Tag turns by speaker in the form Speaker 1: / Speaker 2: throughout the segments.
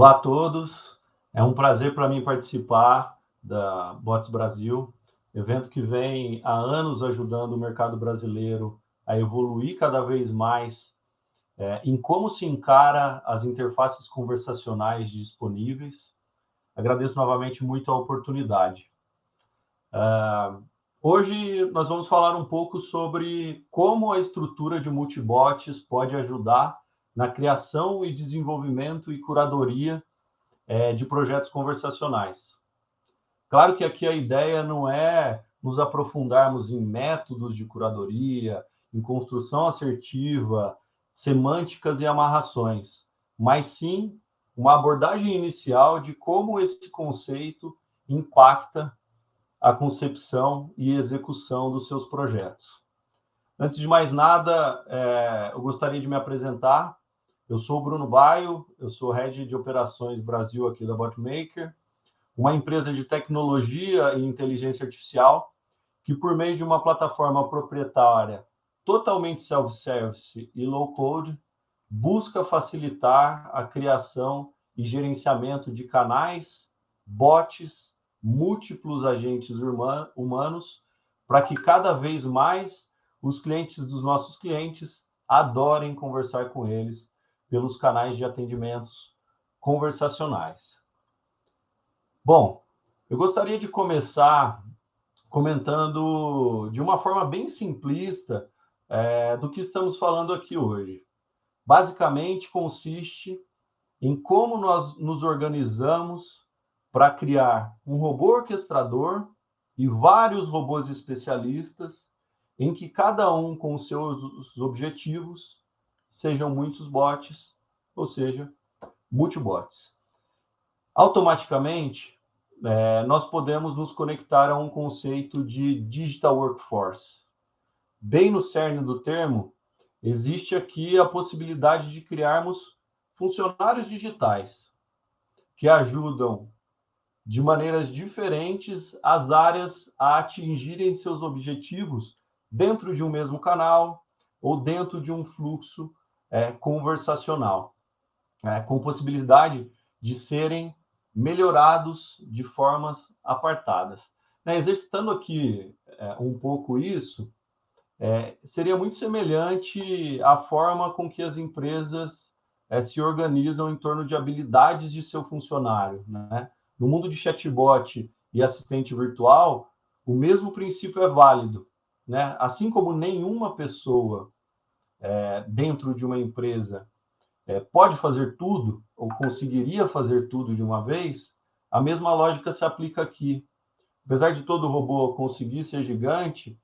Speaker 1: Olá a todos, é um prazer para mim participar da Bots Brasil, evento que vem há anos ajudando o mercado brasileiro a evoluir cada vez mais em como se encara as interfaces conversacionais disponíveis. Agradeço novamente muito a oportunidade. Hoje nós vamos falar um pouco sobre como a estrutura de multibots pode ajudar na criação e desenvolvimento e curadoria de projetos conversacionais. Claro que aqui a ideia não é nos aprofundarmos em métodos de curadoria, em construção assertiva, semânticas e amarrações, mas sim uma abordagem inicial de como esse conceito impacta a concepção e execução dos seus projetos. Antes de mais nada, eu gostaria de me apresentar. Eu sou o Bruno Baio, eu sou Head de Operações Brasil aqui da Botmaker, uma empresa de tecnologia e inteligência artificial que, por meio de uma plataforma proprietária totalmente self-service e low-code, busca facilitar a criação e gerenciamento de canais, bots, múltiplos agentes humanos, para que cada vez mais os clientes dos nossos clientes adorem conversar com eles pelos canais de atendimentos conversacionais. Bom, eu gostaria de começar comentando de uma forma bem simplista do que estamos falando aqui hoje. Basicamente, consiste em como nós nos organizamos para criar um robô orquestrador e vários robôs especialistas, em que cada um com os seus objetivos sejam muitos bots, ou seja, multibots. Automaticamente, nós podemos nos conectar a um conceito de digital workforce. Bem no cerne do termo, existe aqui a possibilidade de criarmos funcionários digitais que ajudam de maneiras diferentes as áreas a atingirem seus objetivos dentro de um mesmo canal ou dentro de um fluxo conversacional, com possibilidade de serem melhorados de formas apartadas. Exercitando aqui um pouco isso, seria muito semelhante à forma com que as empresas se organizam em torno de habilidades de seu funcionário, né? No mundo de chatbot e assistente virtual, o mesmo princípio é válido, né? Assim como nenhuma pessoa dentro de uma empresa pode fazer tudo, ou conseguiria fazer tudo de uma vez, a mesma lógica se aplica aqui. Apesar de todo robô conseguir ser gigante,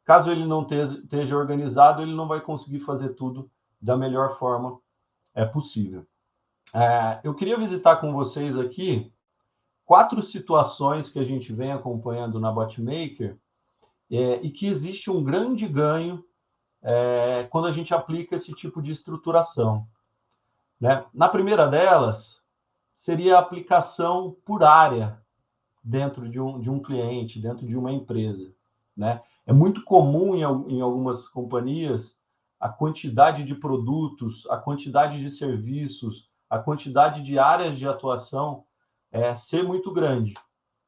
Speaker 1: caso ele não esteja organizado, ele não vai conseguir fazer tudo da melhor forma possível. Eu queria visitar com vocês aqui 4 situações que a gente vem acompanhando na Botmaker e que existe um grande ganho quando a gente aplica esse tipo de estruturação. Né? Na primeira delas, seria a aplicação por área dentro de um cliente, dentro de uma empresa. Né? É muito comum em algumas companhias a quantidade de produtos, a quantidade de serviços, a quantidade de áreas de atuação ser muito grande.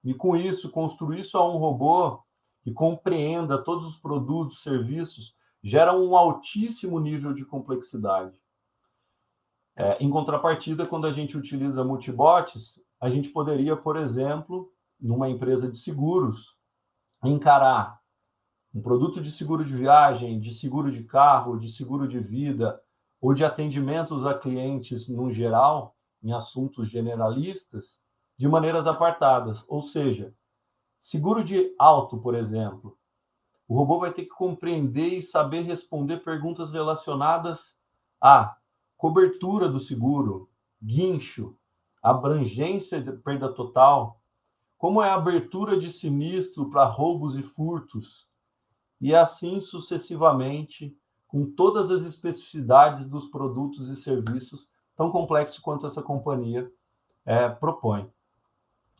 Speaker 1: E com isso, construir só um robô que compreenda todos os produtos, serviços, gera um altíssimo nível de complexidade. Em contrapartida, quando a gente utiliza multibots, a gente poderia, por exemplo, numa empresa de seguros, encarar um produto de seguro de viagem, de seguro de carro, de seguro de vida, ou de atendimentos a clientes no geral, em assuntos generalistas, de maneiras apartadas. Ou seja, seguro de auto, por exemplo, o robô vai ter que compreender e saber responder perguntas relacionadas a cobertura do seguro, guincho, abrangência de perda total, como é a abertura de sinistro para roubos e furtos, e assim sucessivamente, com todas as especificidades dos produtos e serviços, tão complexo quanto essa companhia propõe.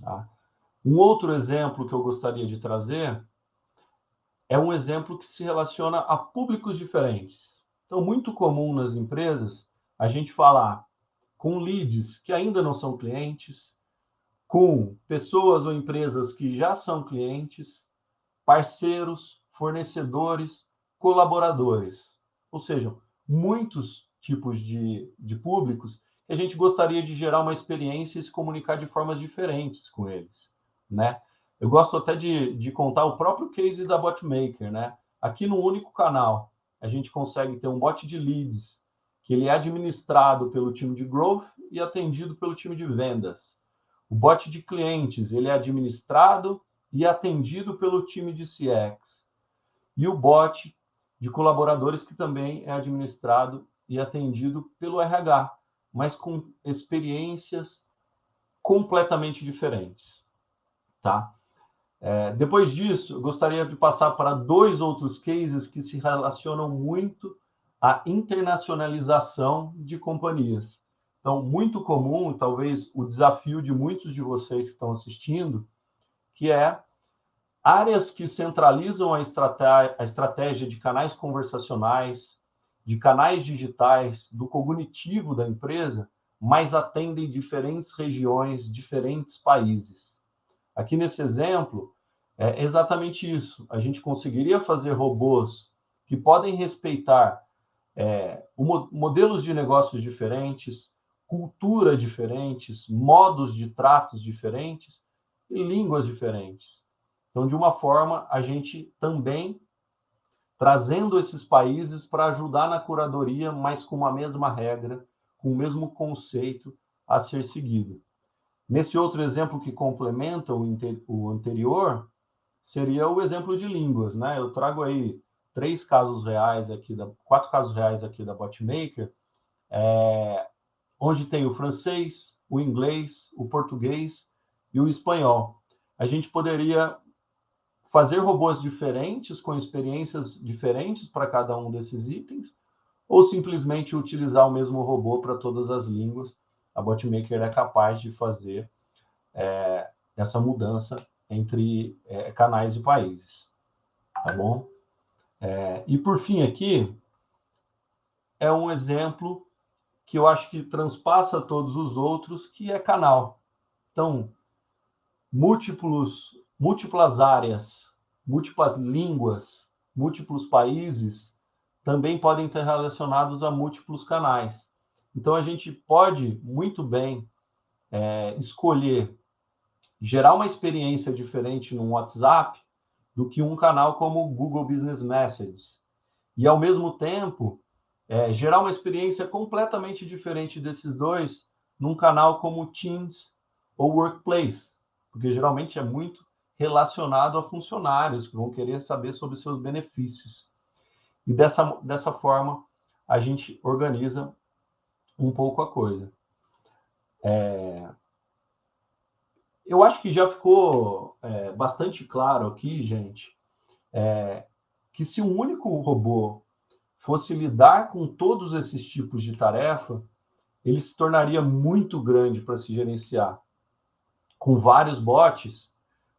Speaker 1: Tá? Um outro exemplo que eu gostaria de trazer é um exemplo que se relaciona a públicos diferentes. Então, muito comum nas empresas a gente falar com leads que ainda não são clientes, com pessoas ou empresas que já são clientes, parceiros, fornecedores, colaboradores. Ou seja, muitos tipos de públicos que a gente gostaria de gerar uma experiência e se comunicar de formas diferentes com eles, né? Eu gosto até de contar o próprio case da Botmaker, né? Aqui no único canal, a gente consegue ter um bot de leads, que ele é administrado pelo time de growth e atendido pelo time de vendas. O bot de clientes, ele é administrado e atendido pelo time de CX. E o bot de colaboradores, que também é administrado e atendido pelo RH, mas com experiências completamente diferentes, tá? Depois disso, eu gostaria de passar para 2 outros cases que se relacionam muito à internacionalização de companhias. Então, muito comum, talvez o desafio de muitos de vocês que estão assistindo, que é áreas que centralizam a estratégia de canais conversacionais, de canais digitais, do cognitivo da empresa, mas atendem diferentes regiões, diferentes países. Aqui nesse exemplo, é exatamente isso. A gente conseguiria fazer robôs que podem respeitar modelos de negócios diferentes, cultura diferentes, modos de tratos diferentes e línguas diferentes. Então, de uma forma, a gente também trazendo esses países para ajudar na curadoria, mas com a mesma regra, com o mesmo conceito a ser seguido. Nesse outro exemplo que complementa o anterior, seria o exemplo de línguas, né? Eu trago aí 4 casos reais aqui da Botmaker, onde tem o francês, o inglês, o português e o espanhol. A gente poderia fazer robôs diferentes, com experiências diferentes para cada um desses itens, ou simplesmente utilizar o mesmo robô para todas as línguas. A Botmaker é capaz de fazer essa mudança entre canais e países, tá bom? E por fim aqui, é um exemplo que eu acho que transpassa todos os outros, que é canal. Então, múltiplas áreas, múltiplas línguas, múltiplos países também podem estar relacionados a múltiplos canais. Então, a gente pode muito bem escolher gerar uma experiência diferente no WhatsApp do que um canal como o Google Business Messages. E, ao mesmo tempo, gerar uma experiência completamente diferente desses dois num canal como Teams ou Workplace, porque geralmente é muito relacionado a funcionários que vão querer saber sobre seus benefícios. E dessa forma, a gente organiza um pouco a coisa. Eu acho que já ficou bastante claro aqui, gente, que se um único robô fosse lidar com todos esses tipos de tarefa, ele se tornaria muito grande para se gerenciar. Com vários bots,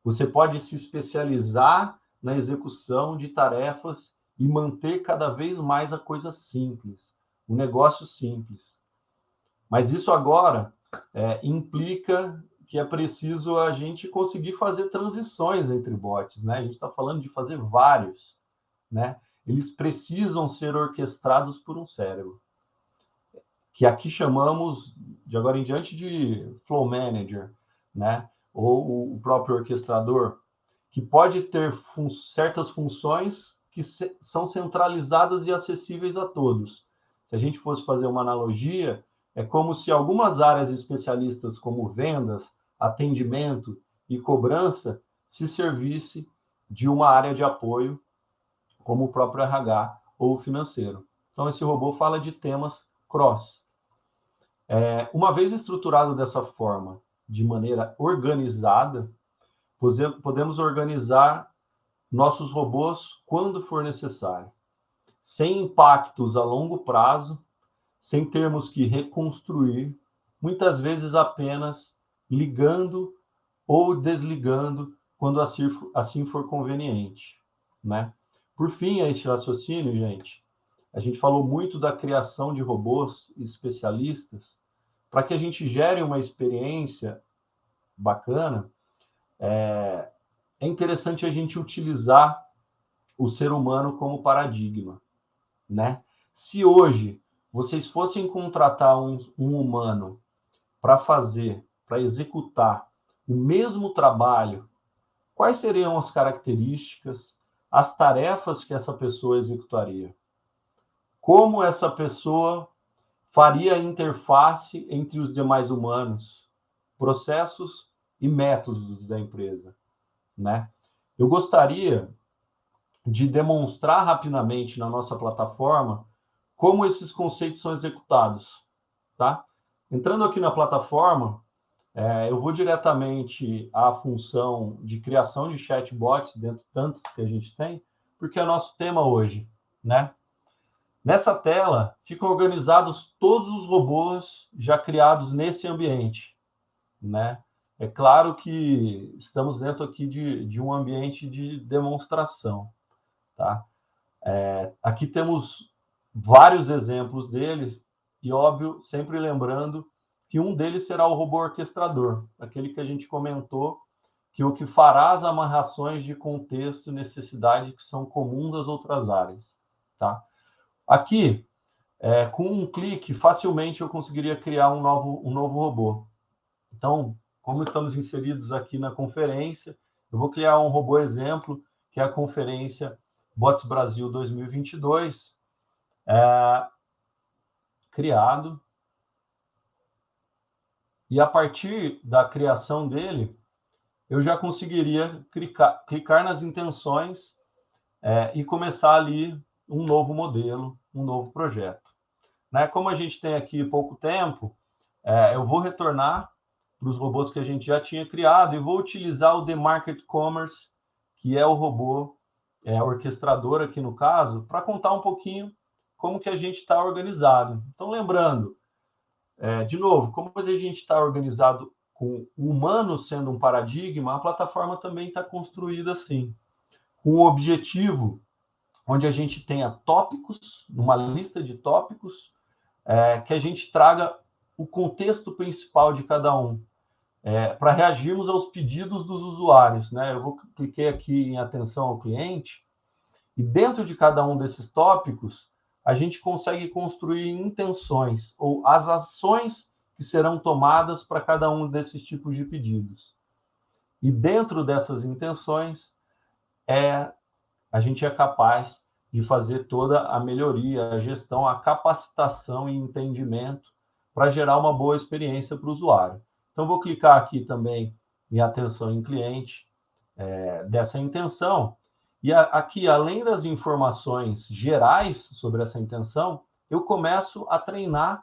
Speaker 1: você pode se especializar na execução de tarefas e manter cada vez mais a coisa simples, o negócio simples. Mas isso agora implica que é preciso a gente conseguir fazer transições entre bots, né? A gente está falando de fazer vários, né? Eles precisam ser orquestrados por um cérebro, que aqui chamamos, de agora em diante, de Flow Manager, né? Ou o próprio orquestrador, que pode ter certas funções que são centralizadas e acessíveis a todos. Se a gente fosse fazer uma analogia, é como se algumas áreas especialistas, como vendas, atendimento e cobrança, se servisse de uma área de apoio, como o próprio RH ou o financeiro. Então, esse robô fala de temas cross. Uma vez estruturado dessa forma, de maneira organizada, podemos organizar nossos robôs quando for necessário, sem impactos a longo prazo, sem termos que reconstruir, muitas vezes apenas ligando ou desligando quando assim for conveniente, né? Por fim, a este raciocínio, gente, a gente falou muito da criação de robôs especialistas para que a gente gere uma experiência bacana, é interessante a gente utilizar o ser humano como paradigma, né? Se hoje vocês fossem contratar um humano para executar o mesmo trabalho, quais seriam as características, as tarefas que essa pessoa executaria? Como essa pessoa faria a interface entre os demais humanos, processos e métodos da empresa, né? Eu gostaria de demonstrar rapidamente na nossa plataforma como esses conceitos são executados, tá? Entrando aqui na plataforma, eu vou diretamente à função de criação de chatbots, dentro de tantos que a gente tem, porque é nosso tema hoje, né? Nessa tela ficam organizados todos os robôs já criados nesse ambiente, né? É claro que estamos dentro aqui de um ambiente de demonstração, tá? Aqui temos vários exemplos deles e, óbvio, sempre lembrando que um deles será o robô orquestrador, aquele que a gente comentou, que o que fará as amarrações de contexto e necessidade que são comuns às outras áreas, tá? Aqui, com um clique, facilmente eu conseguiria criar um novo robô. Então, como estamos inseridos aqui na conferência, eu vou criar um robô exemplo, que é a conferência Bots Brasil 2022, criado. E a partir da criação dele, eu já conseguiria clicar nas intenções e começar ali um novo modelo, um novo projeto. Né? Como a gente tem aqui pouco tempo, eu vou retornar para os robôs que a gente já tinha criado e vou utilizar o The Market Commerce, que é o robô orquestrador aqui no caso, para contar um pouquinho como que a gente está organizado. Então, lembrando, de novo, como a gente está organizado com o humano sendo um paradigma, a plataforma também está construída assim, com o objetivo onde a gente tenha tópicos, uma lista de tópicos, que a gente traga o contexto principal de cada um, para reagirmos aos pedidos dos usuários, né? Eu cliquei aqui em atenção ao cliente, e dentro de cada um desses tópicos, a gente consegue construir intenções, ou as ações que serão tomadas para cada um desses tipos de pedidos. E dentro dessas intenções, a gente é capaz de fazer toda a melhoria, a gestão, a capacitação e entendimento para gerar uma boa experiência para o usuário. Então, vou clicar aqui também em atenção em cliente, dessa intenção. E aqui, além das informações gerais sobre essa intenção, eu começo a treinar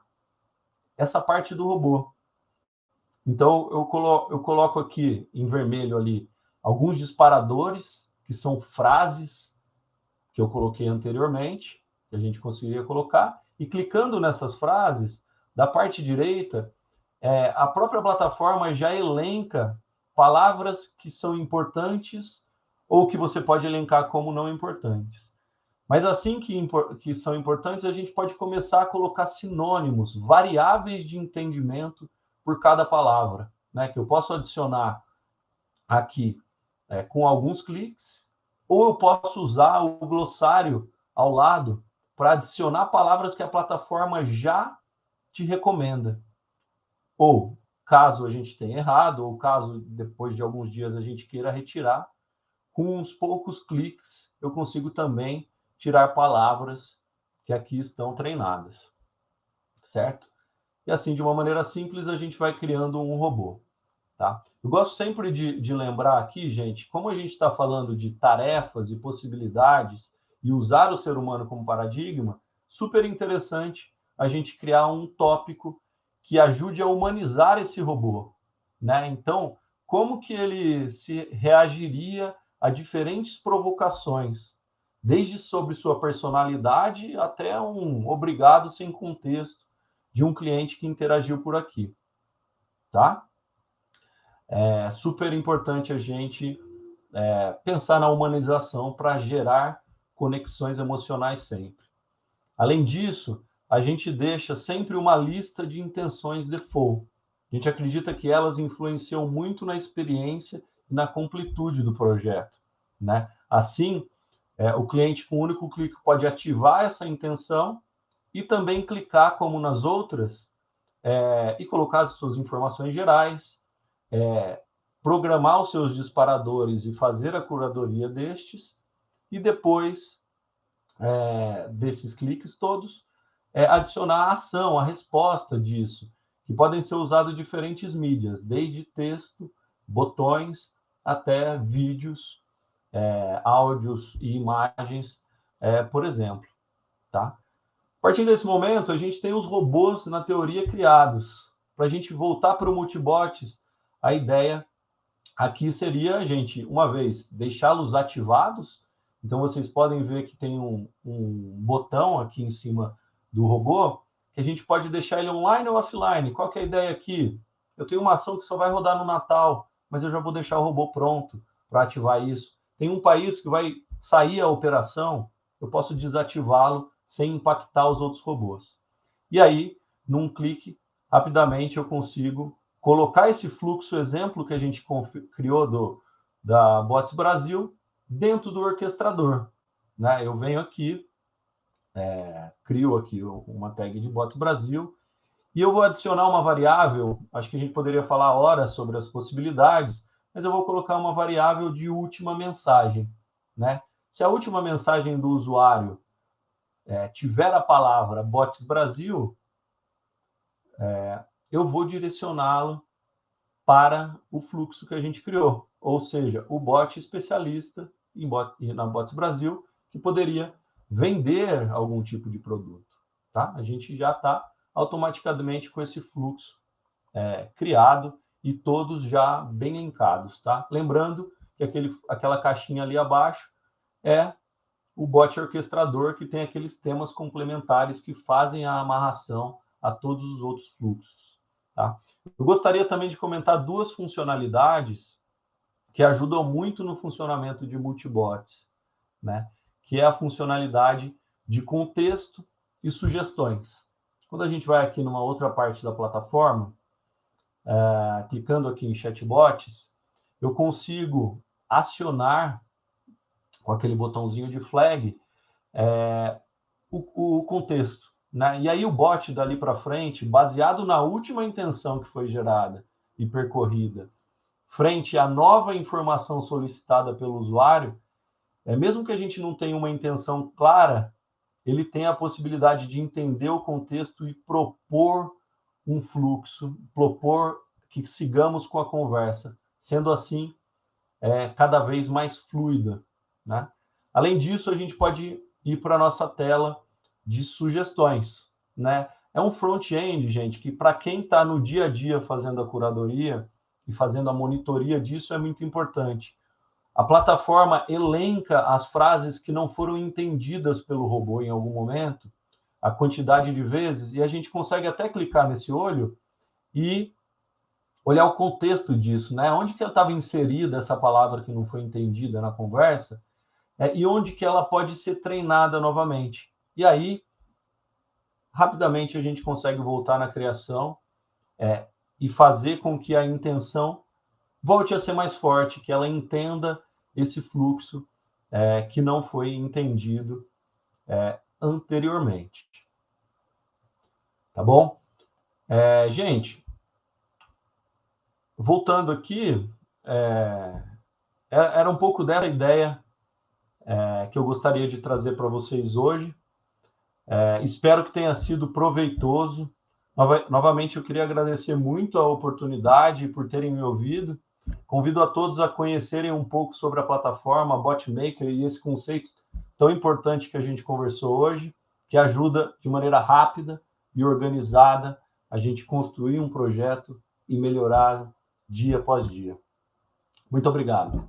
Speaker 1: essa parte do robô. Então, eu coloco aqui em vermelho ali alguns disparadores, que são frases que eu coloquei anteriormente, que a gente conseguiria colocar, e clicando nessas frases, da parte direita, a própria plataforma já elenca palavras que são importantes ou que você pode elencar como não importantes. Mas assim que são importantes, a gente pode começar a colocar sinônimos, variáveis de entendimento por cada palavra, né? Que eu posso adicionar aqui com alguns cliques, ou eu posso usar o glossário ao lado para adicionar palavras que a plataforma já te recomenda. Ou, caso a gente tenha errado, ou caso depois de alguns dias a gente queira retirar, com uns poucos cliques eu consigo também tirar palavras que aqui estão treinadas, certo? E assim, de uma maneira simples, a gente vai criando um robô, tá? Eu gosto sempre de lembrar aqui, gente, como a gente está falando de tarefas e possibilidades e usar o ser humano como paradigma, super interessante a gente criar um tópico que ajude a humanizar esse robô, né? Então, como que ele se reagiria a diferentes provocações, desde sobre sua personalidade até um obrigado sem contexto de um cliente que interagiu por aqui, tá? É super importante a gente pensar na humanização para gerar conexões emocionais sempre. Além disso, a gente deixa sempre uma lista de intenções default. A gente acredita que elas influenciam muito na experiência e na completude do projeto, né? Assim, o cliente com um único clique pode ativar essa intenção e também clicar, como nas outras, e colocar as suas informações gerais, programar os seus disparadores e fazer a curadoria destes, e depois desses cliques todos, adicionar a ação, a resposta disso, que podem ser usados em diferentes mídias, desde texto, botões, até vídeos, áudios e imagens, por exemplo. Tá? A partir desse momento, a gente tem os robôs, na teoria, criados. Para a gente voltar para o Multibots, a ideia aqui seria a gente, uma vez, deixá-los ativados. Então, vocês podem ver que tem um botão aqui em cima do robô, que a gente pode deixar ele online ou offline. Qual que é a ideia aqui? Eu tenho uma ação que só vai rodar no Natal, mas eu já vou deixar o robô pronto para ativar isso. Tem um país que vai sair a operação, eu posso desativá-lo sem impactar os outros robôs. E aí, num clique, rapidamente eu consigo colocar esse fluxo exemplo que a gente criou da Bots Brasil dentro do orquestrador. Né? Eu venho aqui, crio aqui uma tag de Bots Brasil, e eu vou adicionar uma variável, acho que a gente poderia falar horas sobre as possibilidades, mas eu vou colocar uma variável de última mensagem. Né? Se a última mensagem do usuário tiver a palavra Bots Brasil, eu vou direcioná-lo para o fluxo que a gente criou, ou seja, o bot especialista na Bots Brasil, que poderia vender algum tipo de produto. Tá? A gente já está automaticamente com esse fluxo criado e todos já bem linkados. Tá? Lembrando que aquela caixinha ali abaixo é o bot orquestrador, que tem aqueles temas complementares que fazem a amarração a todos os outros fluxos. Tá? Eu gostaria também de comentar duas funcionalidades que ajudam muito no funcionamento de Multibots, né? Que é a funcionalidade de contexto e sugestões. Quando a gente vai aqui numa outra parte da plataforma, clicando aqui em Chatbots, eu consigo acionar, com aquele botãozinho de flag, o contexto. Né? E aí o bot dali para frente, baseado na última intenção que foi gerada e percorrida, frente à nova informação solicitada pelo usuário, mesmo que a gente não tenha uma intenção clara, ele tem a possibilidade de entender o contexto e propor um fluxo, propor que sigamos com a conversa, sendo assim cada vez mais fluida. Né? Além disso, a gente pode ir para a nossa tela de sugestões. Né? É um front-end, gente, que para quem está no dia a dia fazendo a curadoria e fazendo a monitoria disso é muito importante. A plataforma elenca as frases que não foram entendidas pelo robô em algum momento, a quantidade de vezes, e a gente consegue até clicar nesse olho e olhar o contexto disso, né? Onde que estava inserida essa palavra que não foi entendida na conversa, e onde que ela pode ser treinada novamente. E aí, rapidamente, a gente consegue voltar na criação e fazer com que a intenção volte a ser mais forte, que ela entenda esse fluxo que não foi entendido anteriormente. Tá bom? Gente, voltando aqui, era um pouco dessa ideia que eu gostaria de trazer para vocês hoje. Espero que tenha sido proveitoso. Novamente, eu queria agradecer muito a oportunidade por terem me ouvido. Convido a todos a conhecerem um pouco sobre a plataforma BotMaker e esse conceito tão importante que a gente conversou hoje, que ajuda de maneira rápida e organizada a gente construir um projeto e melhorar dia após dia. Muito obrigado.